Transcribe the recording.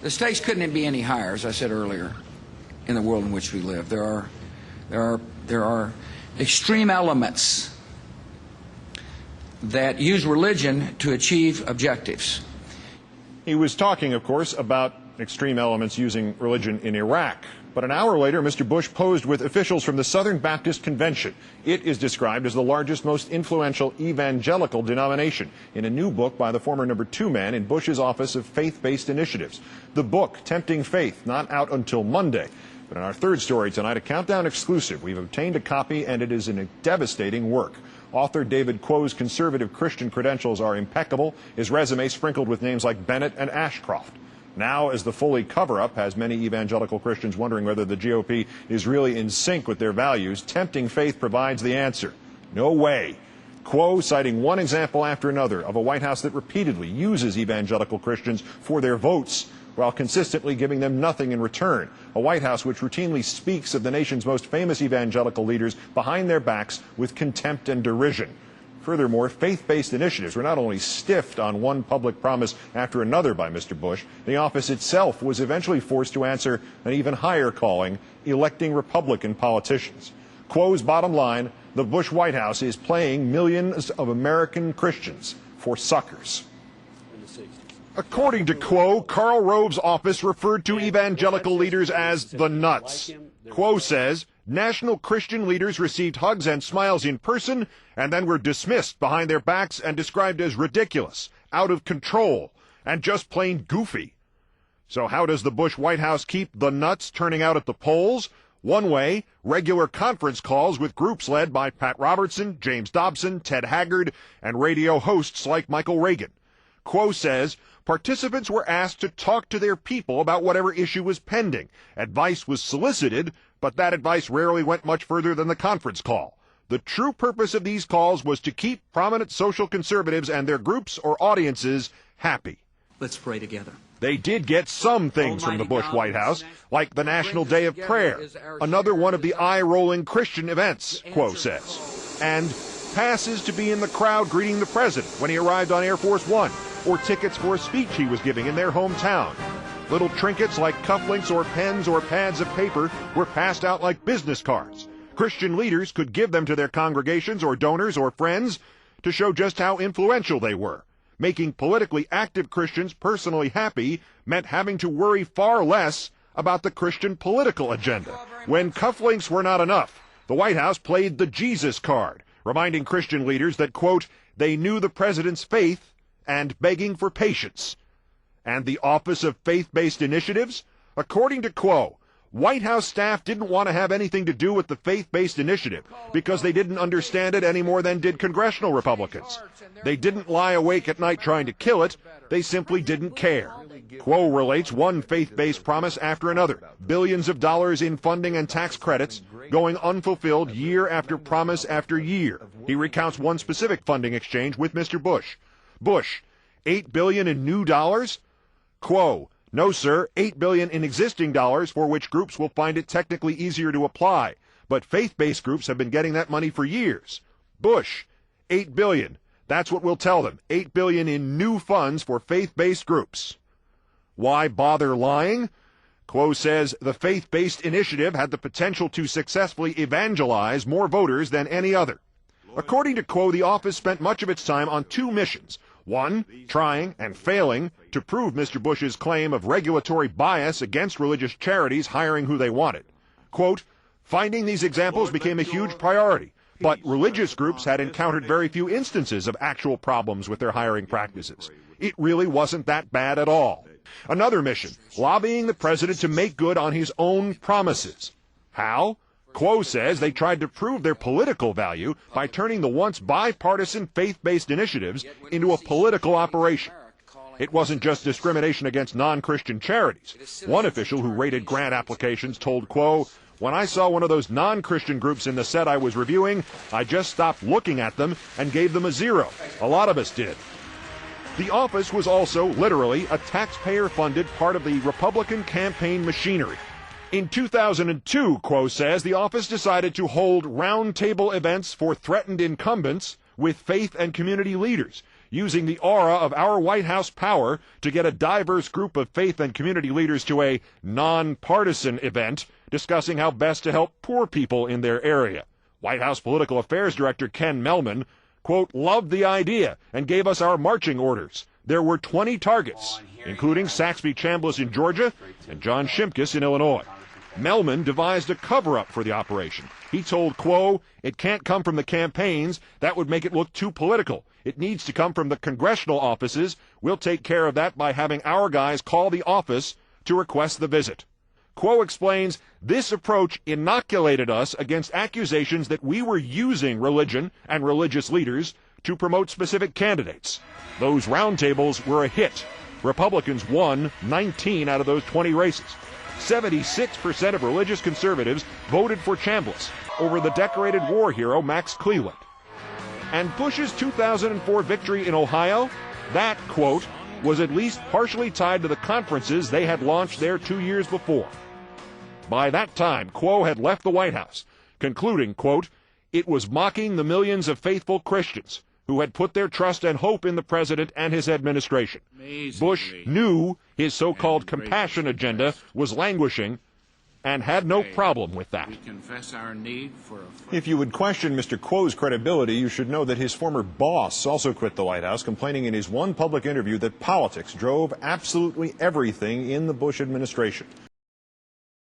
The stakes couldn't be any higher, as I said earlier, in the world in which we live. There are extreme elements that use religion to achieve objectives. He was talking, of course, about extreme elements using religion in Iraq. But an hour later, Mr. Bush posed with officials from the Southern Baptist Convention. It is described as the largest, most influential evangelical denomination in a new book by the former number 2 man in Bush's Office of Faith-Based Initiatives. The book, Tempting Faith, not out until Monday. But in our third story tonight, a Countdown exclusive, we've obtained a copy, and it is a devastating work. Author David Quo's conservative Christian credentials are impeccable, his resume sprinkled with names like Bennett and Ashcroft. Now, as the Foley cover-up has many evangelical Christians wondering whether the GOP is really in sync with their values, Tempting Faith provides the answer. No way. Quo citing one example after another of a White House that repeatedly uses evangelical Christians for their votes while consistently giving them nothing in return. A White House which routinely speaks of the nation's most famous evangelical leaders behind their backs with contempt and derision. Furthermore, faith-based initiatives were not only stiffed on one public promise after another by Mr. Bush, the office itself was eventually forced to answer an even higher calling, electing Republican politicians. Quo's bottom line, the Bush White House is playing millions of American Christians for suckers. According to Quo, Karl Rove's office referred to evangelical leaders as the nuts. Quo says national Christian leaders received hugs and smiles in person and then were dismissed behind their backs and described as ridiculous, out of control, and just plain goofy. So how does the Bush White House keep the nuts turning out at the polls? One way, regular conference calls with groups led by Pat Robertson, James Dobson, Ted Haggard, and radio hosts like Michael Reagan. Quo says participants were asked to talk to their people about whatever issue was pending. Advice was solicited, but that advice rarely went much further than the conference call. The true purpose of these calls was to keep prominent social conservatives and their groups or audiences happy. Let's pray together. They did get some things from the Bush White House, like the National Day of Prayer, another one of the eye-rolling Christian events, Quo says, and passes to be in the crowd greeting the president when he arrived on Air Force One, or tickets for a speech he was giving in their hometown. Little trinkets like cufflinks or pens or pads of paper were passed out like business cards. Christian leaders could give them to their congregations or donors or friends to show just how influential they were. Making politically active Christians personally happy meant having to worry far less about the Christian political agenda. When cufflinks were not enough, the White House played the Jesus card, reminding Christian leaders that, quote, they knew the president's faith and begging for patience. And the Office of Faith-Based Initiatives? According to Quo, White House staff didn't want to have anything to do with the faith-based initiative because they didn't understand it any more than did congressional Republicans. They didn't lie awake at night trying to kill it. They simply didn't care. Quo relates one faith-based promise after another, billions of dollars in funding and tax credits going unfulfilled year after promise after year. He recounts one specific funding exchange with Mr. Bush. Bush, $8 billion in new dollars? Quo, no, sir, $8 billion in existing dollars for which groups will find it technically easier to apply. But faith-based groups have been getting that money for years. Bush, $8 billion. That's what we'll tell them. $8 billion in new funds for faith-based groups. Why bother lying? Quo says the faith-based initiative had the potential to successfully evangelize more voters than any other. According to Quo, the office spent much of its time on two missions. One, trying and failing to prove Mr. Bush's claim of regulatory bias against religious charities hiring who they wanted. Quote, finding these examples became a huge priority, but religious groups had encountered very few instances of actual problems with their hiring practices. It really wasn't that bad at all. Another mission, lobbying the president to make good on his own promises. How? Quo says they tried to prove their political value by turning the once bipartisan faith-based initiatives into a political operation. It wasn't just discrimination against non-Christian charities. One official who rated grant applications told Quo, when I saw one of those non-Christian groups in the set I was reviewing, I just stopped looking at them and gave them a 0. A lot of us did. The office was also, literally, a taxpayer-funded part of the Republican campaign machinery. In 2002, Quo says, the office decided to hold roundtable events for threatened incumbents with faith and community leaders, using the aura of our White House power to get a diverse group of faith and community leaders to a nonpartisan event discussing how best to help poor people in their area. White House Political Affairs Director Ken Mehlman, quote, loved the idea and gave us our marching orders. There were 20 targets, including Saxby Chambliss in Georgia and John Shimkus in Illinois. Mehlman devised a cover-up for the operation. He told Quo, it can't come from the campaigns. That would make it look too political. It needs to come from the congressional offices. We'll take care of that by having our guys call the office to request the visit. Quo explains, this approach inoculated us against accusations that we were using religion and religious leaders to promote specific candidates. Those roundtables were a hit. Republicans won 19 out of those 20 races. 76% of religious conservatives voted for Chambliss over the decorated war hero Max Cleland. And Bush's 2004 victory in Ohio, that, quote, was at least partially tied to the conferences they had launched there 2 years before. By that time, Quo had left the White House, concluding, quote, it was mocking the millions of faithful Christians who had put their trust and hope in the president and his administration. Bush knew his so-called compassion agenda was languishing and had no problem with that. If you would question Mr. Quo's credibility, you should know that his former boss also quit the White House, complaining in his one public interview that politics drove absolutely everything in the Bush administration.